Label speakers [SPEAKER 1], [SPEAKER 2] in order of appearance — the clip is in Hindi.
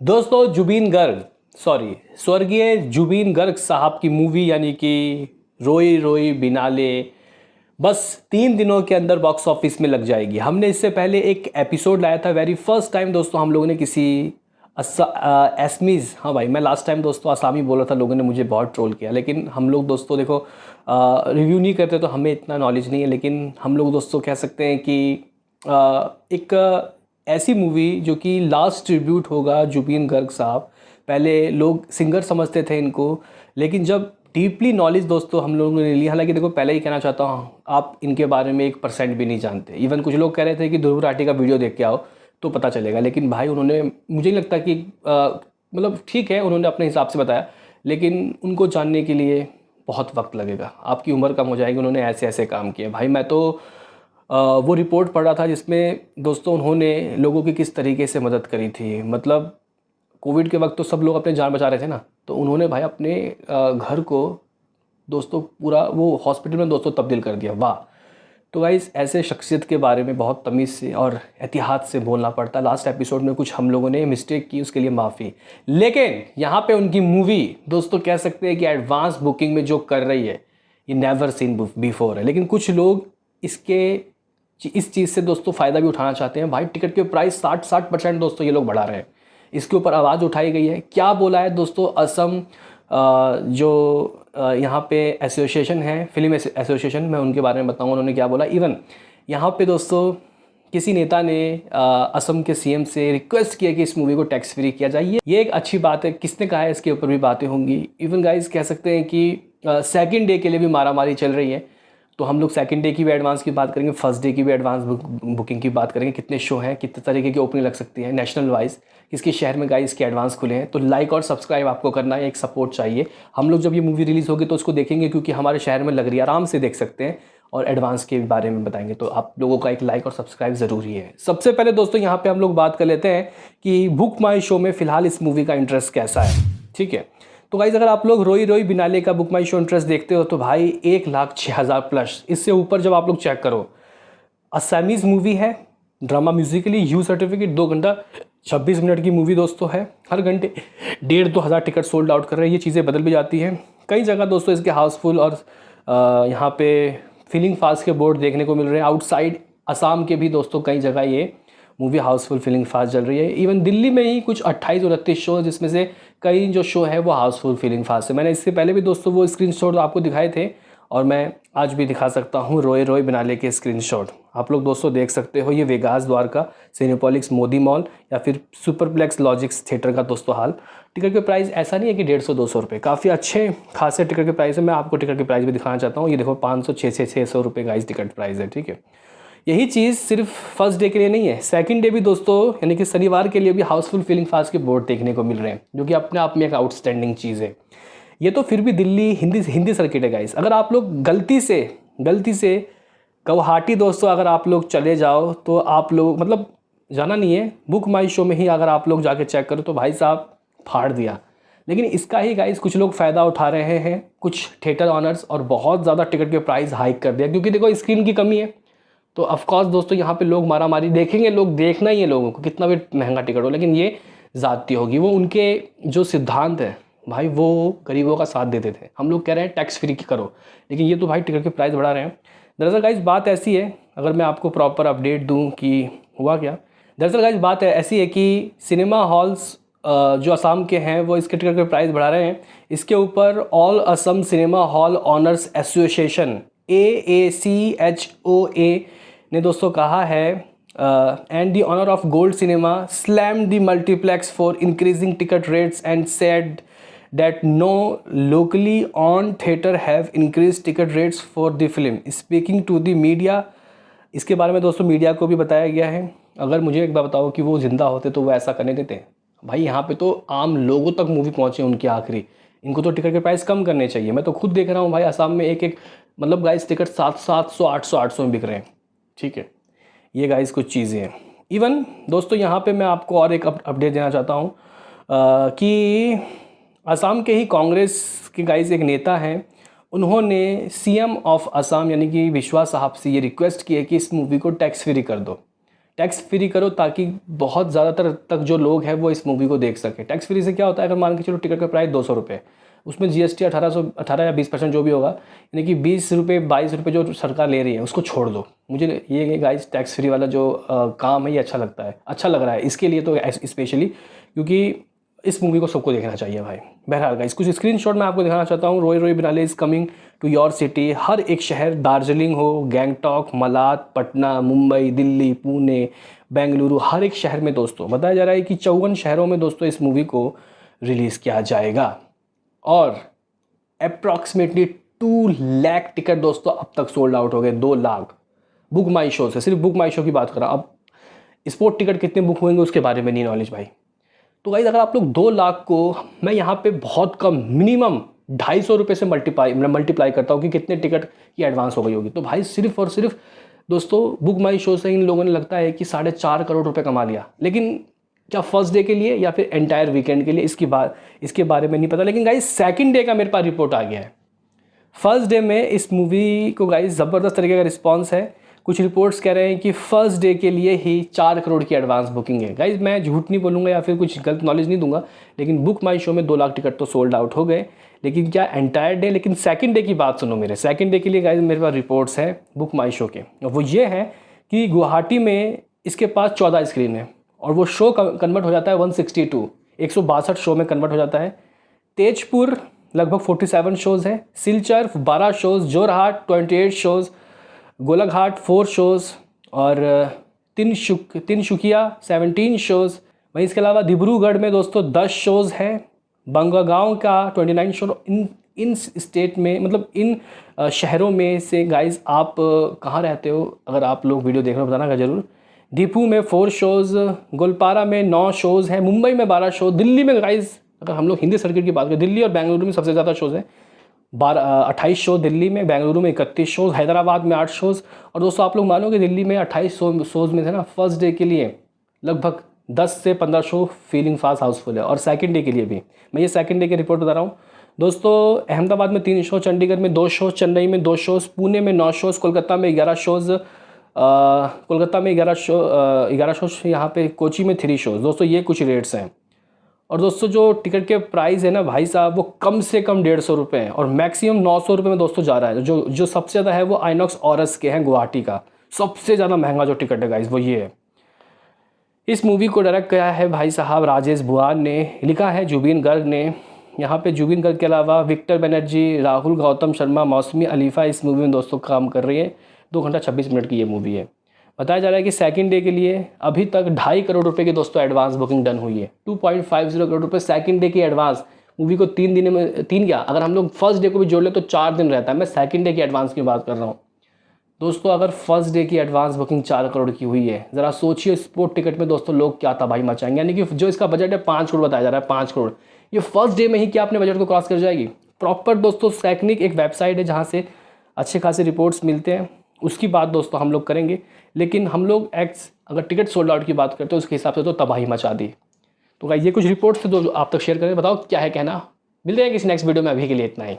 [SPEAKER 1] दोस्तों जुबीन गर्ग स्वर्गीय जुबीन गर्ग साहब की मूवी यानी कि रोई रोई बिनाले बस 3 दिनों के अंदर बॉक्स ऑफिस में लग जाएगी। हमने इससे पहले एक एपिसोड लाया था वेरी फर्स्ट टाइम दोस्तों, हम लोगों ने किसी एसमीज़, हाँ भाई मैं लास्ट टाइम दोस्तों आसामी बोला था, लोगों ने मुझे बहुत ट्रोल किया। लेकिन हम लोग दोस्तों देखो रिव्यू नहीं करते तो हमें इतना नॉलेज नहीं है, लेकिन हम लोग दोस्तों कह सकते हैं कि एक ऐसी मूवी जो कि लास्ट ट्रिब्यूट होगा जुबीन गर्ग साहब। पहले लोग सिंगर समझते थे इनको, लेकिन जब डीपली नॉलेज दोस्तों हम लोगों ने ली, हालांकि देखो पहले ही कहना चाहता हूँ आप इनके बारे में 1% भी नहीं जानते। इवन कुछ लोग कह रहे थे कि ध्रुव राठी का वीडियो देख के आओ तो पता चलेगा, लेकिन भाई उन्होंने, मुझे नहीं लगता कि मतलब ठीक है उन्होंने अपने हिसाब से बताया, लेकिन उनको जानने के लिए बहुत वक्त लगेगा, आपकी उम्र कम हो जाएगी। उन्होंने ऐसे ऐसे काम किए भाई। मैं तो वो रिपोर्ट पढ़ रहा था जिसमें दोस्तों उन्होंने लोगों की किस तरीके से मदद करी थी। मतलब कोविड के वक्त तो सब लोग अपने जान बचा रहे थे ना, तो उन्होंने भाई अपने घर को दोस्तों पूरा वो हॉस्पिटल में दोस्तों तब्दील कर दिया। वाह। तो गाइस ऐसे शख्सियत के बारे में बहुत तमीज़ से और एहतियात से बोलना पड़ता है। लास्ट एपिसोड में कुछ हम लोगों ने मिस्टेक की, उसके लिए माफ़ी। लेकिन यहाँ पे उनकी मूवी दोस्तों कह सकते हैं कि एडवांस बुकिंग में जो कर रही है ये नेवर सीन बिफोर है। लेकिन कुछ लोग इस चीज़ से दोस्तों फ़ायदा भी उठाना चाहते हैं। भाई टिकट के प्राइस 60% दोस्तों ये लोग बढ़ा रहे हैं। इसके ऊपर आवाज़ उठाई गई है। क्या बोला है दोस्तों असम जो यहाँ पे एसोसिएशन है, फिल्म एसोसिएशन, मैं उनके बारे में बताऊँगा उन्होंने क्या बोला। इवन यहाँ पे दोस्तों किसी नेता ने असम के सीएम से रिक्वेस्ट किया कि इस मूवी को टैक्स फ्री किया जाए। ये एक अच्छी बात है। किसने कहा है, इसके ऊपर भी बातें होंगी। इवन गाइस कह सकते हैं कि सेकंड डे के लिए भी मारामारी चल रही है, तो हम लोग सेकंड डे की भी एडवांस की बात करेंगे, फर्स्ट डे की भी एडवांस बुकिंग की बात करेंगे। कितने शो हैं, कितने तरीके की ओपनिंग लग सकती है नेशनल वाइज, किसके शहर में गाइस के एडवांस खुले हैं। तो लाइक और सब्सक्राइब आपको करना है, एक सपोर्ट चाहिए। हम लोग जब ये मूवी रिलीज़ होगी तो उसको देखेंगे, क्योंकि हमारे शहर में लग रही है, आराम से देख सकते हैं, और एडवांस के बारे में बताएंगे। तो आप लोगों का एक लाइक और सब्सक्राइब ज़रूरी है। सबसे पहले दोस्तों यहाँ पे हम लोग बात कर लेते हैं कि बुक माई शो में फ़िलहाल इस मूवी का इंटरेस्ट कैसा है। ठीक है, तो गाइज़ अगर आप लोग रोई रोई बिनाले का बुक माई शो इंटरेस्ट देखते हो तो भाई 1,06,000 प्लस, इससे ऊपर जब आप लोग चेक करो। असामीज़ मूवी है, ड्रामा म्यूजिकली यू सर्टिफिकेट, 2 घंटा 26 मिनट की मूवी दोस्तों है। हर घंटे 1,500-2 हज़ार टिकट सोल्ड आउट कर रहे हैं। ये चीज़ें बदल भी जाती हैं कई जगह दोस्तों, इसके हाउसफुल और यहाँ पे फीलिंग फास्ट के बोर्ड देखने को मिल रहे हैं। आउटसाइड असम के भी दोस्तों कई जगह ये मूवी हाउसफुल फीलिंग फास्ट चल रही है। इवन दिल्ली में ही कुछ 28-29 शो, जिसमें से कई जो शो है वो हाउसफुल फीलिंग फास्ट है। मैंने इससे पहले भी दोस्तों वो स्क्रीनशॉट आपको दिखाए थे, और मैं आज भी दिखा सकता हूँ रोए रोए बिनाले के स्क्रीनशॉट। आप लोग दोस्तों देख सकते हो, ये Vegas Dwarka, Cinepolis Modi mall या फिर सुपरप्लेक्स लॉजिक्स थिएटर का दोस्तों हाल। टिकट के प्राइस ऐसा नहीं है कि 150-200 रुपये, काफ़ी अच्छे खासे टिकट के प्राइस है। मैं आपको टिकट के प्राइस भी दिखाना चाहता हूँ। ये देखो 500-600 रुपये का इस टिकट प्राइस है। ठीक है, यही चीज़ सिर्फ फर्स्ट डे के लिए नहीं है, सेकंड डे भी दोस्तों यानी कि शनिवार के लिए भी हाउसफुल फीलिंग फास्ट के बोर्ड देखने को मिल रहे हैं, जो कि अपने आप में एक आउटस्टैंडिंग चीज़ है। ये तो फिर भी दिल्ली हिंदी सर्किट है गाइस। अगर आप लोग गलती से गुवाहाटी दोस्तों अगर आप लोग चले जाओ तो आप लोग मतलब जाना नहीं है, बुक माई शो में ही अगर आप लोग जाके चेक करो तो भाई साहब फाड़ दिया। लेकिन इसका ही गाइस कुछ लोग फ़ायदा उठा रहे हैं, कुछ थिएटर ऑनर्स, और बहुत ज़्यादा टिकट के प्राइस हाइक कर दिया, क्योंकि देखो स्क्रीन की कमी है। तो ऑफकोर्स दोस्तों यहाँ पे लोग मारामारी देखेंगे, लोग देखना ही है लोगों को, कितना भी महंगा टिकट हो। लेकिन ये ज़्यादती होगी। वो उनके जो सिद्धांत है भाई, वो गरीबों का साथ देते थे। हम लोग कह रहे हैं टैक्स फ्री की करो, लेकिन ये तो भाई टिकट के प्राइस बढ़ा रहे हैं। दरअसल गाइस बात ऐसी है, अगर मैं आपको प्रॉपर अपडेट दूँ कि हुआ क्या। दरअसल गाइस बात ऐसी है कि सिनेमा हॉल्स जो असम के हैं वो इसके टिकट के प्राइस बढ़ा रहे हैं। इसके ऊपर all Assam cinema hall owners association AACHOA ने दोस्तों कहा है, and the owner of gold cinema slam the multiplex for increasing ticket rates and said that no locally on theater have increased ticket rates for the film. Speaking to the media, इसके बारे में दोस्तों मीडिया को भी बताया गया है। अगर मुझे एक बार बताओ कि वो ज़िंदा होते तो वो ऐसा करने देते हैं भाई। यहाँ पे तो आम लोगों तक मूवी पहुँचे उनकी आखिरी, इनको तो टिकट के प्राइस कम करने चाहिए। मैं तो खुद देख रहा हूँ भाई असम में एक मतलब गाइस टिकट 700, 800 में बिक रहे हैं। ठीक है, ये गाइस कुछ चीज़ें हैं। इवन दोस्तों यहाँ पे मैं आपको और एक अपडेट देना चाहता हूँ कि असम के ही कांग्रेस के गाइस एक नेता हैं, उन्होंने सीएम ऑफ असम यानी कि विश्वास साहब से ये रिक्वेस्ट की है कि इस मूवी को टैक्स फ्री कर दो। टैक्स फ्री करो ताकि बहुत ज़्यादातर तक जो लोग हैं वो इस मूवी को देख सके। टैक्स फ्री से क्या होता है, अगर मान के चलो टिकट का प्राइस 200 रुपये, उसमें जीएसटी 18 या 20% जो भी होगा, यानी कि 20 रुपये 22 रुपये जो सरकार ले रही है उसको छोड़ दो। मुझे ये गाइस टैक्स फ्री वाला जो काम है ये अच्छा लगता है, अच्छा लग रहा है इसके लिए तो स्पेशली, क्योंकि इस मूवी को सबको देखना चाहिए भाई। बहरहाल गाइस कुछ स्क्रीनशॉट मैं आपको दिखाना चाहता हूँ। रोई रोई biennale is coming to your city. हर एक शहर, दार्जिलिंग हो, गैंगटॉक, मलाद, पटना, मुंबई, दिल्ली, पुणे, बेंगलुरु, हर एक शहर में दोस्तों बताया जा रहा है कि 54 शहरों में दोस्तों इस मूवी को रिलीज़ किया जाएगा। और अप्रॉक्सीमेटली 2 लाख टिकट दोस्तों अब तक सोल्ड आउट हो गए। 2 लाख बुक माई शो से, सिर्फ बुक माई शो की बात कर रहा हूँ। अब स्पोर्ट टिकट कितने बुक होंगे उसके बारे में नहीं नॉलेज भाई। तो गाइस अगर आप लोग 2 लाख को, मैं यहाँ पे बहुत कम मिनिमम 250 रुपये से मल्टीप्लाई करता हूँ कि कितने टिकट की एडवांस हो गई होगी, तो भाई सिर्फ और सिर्फ दोस्तों बुक माई शो से इन लोगों ने लगता है कि 4.5 करोड़ रुपए कमा लिया। लेकिन क्या फर्स्ट डे के लिए या फिर एंटायर वीकेंड के लिए, इसके बारे में नहीं पता। लेकिन गाइस सेकंड डे का मेरे पास रिपोर्ट आ गया है। फर्स्ट डे में इस मूवी को गाइस ज़बरदस्त तरीके का रिस्पांस है। कुछ रिपोर्ट्स कह रहे हैं कि फर्स्ट डे के लिए ही 4 करोड़ की एडवांस बुकिंग है। गाइस मैं झूठ नहीं बोलूँगा या फिर कुछ गलत नॉलेज नहीं दूंगा, लेकिन बुक माई शो में 2 लाख टिकट तो सोल्ड आउट हो गए। लेकिन क्या एंटायर डे, लेकिन सेकंड डे की बात सुनो मेरे। सेकंड डे के लिए गाइस मेरे पास रिपोर्ट्स हैं बुक माई शो के, और वो ये है कि गुवाहाटी में इसके पास 14 स्क्रीन है और वो शो कन्वर्ट हो जाता है 162, 162 शो में कन्वर्ट हो जाता है। तेजपुर लगभग 47 शोज़ हैं, Silchar 12 shows, Jorhat 28 shows, Golaghat 4 shows और तिनसुकिया 17 शोज़। वहीं इसके अलावा डिब्रूगढ़ में दोस्तों 10 शोज़ हैं, बंगागांव का 29 शो। इन स्टेट में, मतलब इन शहरों में से गाइस आप कहाँ रहते हो, अगर आप लोग वीडियो देख रहे हो बताना ज़रूर। दीपू में 4 शोज़, गोलपारा में 9 शोज़ हैं, मुंबई में 12 शो, दिल्ली में गाइस अगर हम लोग हिंदी सर्किट की बात करें, दिल्ली और बेंगलुरु में सबसे ज़्यादा शोज़ हैं। 28 शो दिल्ली में, बेंगलुरु में 31 शोज़, हैदराबाद में 8 शोज़। और दोस्तों आप लोग मानोगे दिल्ली में 28 शोज़ में थे ना, फर्स्ट डे के लिए लगभग 10 से 15 शो फीलिंग फास्ट हाउसफुल है। और सेकंड डे के लिए भी, मैं ये सेकंड डे की रिपोर्ट बता रहा हूँ दोस्तों। अहमदाबाद में 3 शो, चंडीगढ़ में 2 शो, चेन्नई में 2 शोज़, पुणे में 9 शोज़, कोलकाता में 11 शोज़, कोलकाता में 11 शोज़, यहाँ पे कोची में 3 शोज़। दोस्तों ये कुछ रेट्स हैं। और दोस्तों जो टिकट के प्राइस है ना भाई साहब, वो कम से कम 150 रुपये हैं और मैक्सिमम 900 रुपये में दोस्तों जा रहा है। जो सबसे ज़्यादा है वो आइनॉक्स ऑरस के हैं गुवाहाटी का, सबसे ज़्यादा महंगा जो टिकट है गाइस वो ये है। इस मूवी को डायरेक्ट किया है भाई साहब राजेश बुआन ने, लिखा है जुबीन गर्ग ने। यहाँ पे जुबीन गर्ग के अलावा विक्टर बनर्जी, राहुल गौतम शर्मा, मौसमी अलीफ़ा इस मूवी में दोस्तों काम कर रही है। 2 घंटा 26 मिनट की ये मूवी है। बताया जा रहा है कि सेकंड डे के लिए अभी तक 2.5 करोड़ रुपए की दोस्तों एडवांस बुकिंग डन हुई है। 2.50 करोड़ रुपए सेकंड डे की एडवांस। मूवी को 3 दिन में, 3 क्या, अगर हम लोग फर्स्ट डे को भी जोड़ ले तो 4 दिन रहता है। मैं सेकंड डे की एडवांस की बात कर रहा हूँ दोस्तों। अगर फर्स्ट डे की एडवांस बुकिंग 4 करोड़ की हुई है, ज़रा सोचिए स्पोर्ट टिकट में दोस्तों लोग क्या तबाही मचाएंगे। यानी कि जो इसका बजट है 5 करोड़ बताया जा रहा है, 5 करोड़, ये फर्स्ट डे में ही क्या अपने बजट को क्रॉस कर जाएगी। प्रॉपर दोस्तों सैकनिक एक वेबसाइट है जहाँ से अच्छे खासे रिपोर्ट्स मिलते हैं, उसकी बात दोस्तों हम लोग करेंगे। लेकिन हम लोग अगर टिकट सोल्ड आउट की बात करते हैं उसके हिसाब से तो तबाही मचा दी। तो गाइस ये कुछ रिपोर्ट्स थे जो आप तक शेयर करें, बताओ क्या है कहना। मिलते हैं किसी नेक्स्ट वीडियो में, अभी के लिए इतना ही।